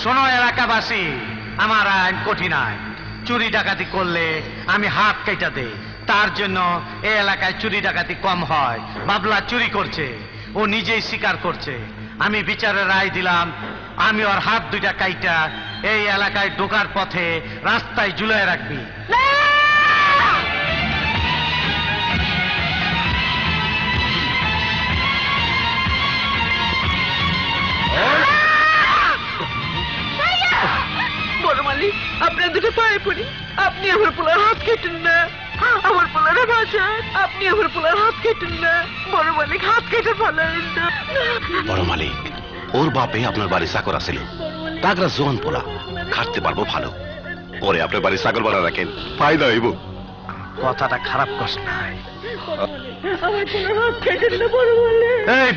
শোনো এলাকাবাসী, আমার আইন কঠিন আইন। চুরি ডাকাতি করলে আমি হাত কেটে দেই। তার জন্য এই এলাকায় চুরি ডাকাতি কম হয়। বাবলা চুরি করছে, ও নিজেই স্বীকার করছে। আমি বিচারের রায় দিলাম, আমি ওর হাত দুইটা কাইটা এই এলাকায় ঢোকার পথে রাস্তায় ঝুলায় রাখবি। বড় মালিক, আপনার দুটো পায়ে পড়ি, আপনি আমার পোলার হাত কেটেন না। আমার পোলারে বাঁচান, আপনি আমার পোলার হাত কেটেন না। বড় মালিক, হাত কেটে ফেলেন না। বড় মালিক, ওর বাপে আপনার বাড়ি চাকর আছিল, তাগরা জোয়ান পোলা, খাটতে পারবো ভালো। পরে আপনার বাড়ি চাকর বানা রাখেন, ফায়দা হইব। কথাটা খারাপ কষ্ট নাই। আমার পোলার হাত কেটেন না বড় মালিক। এই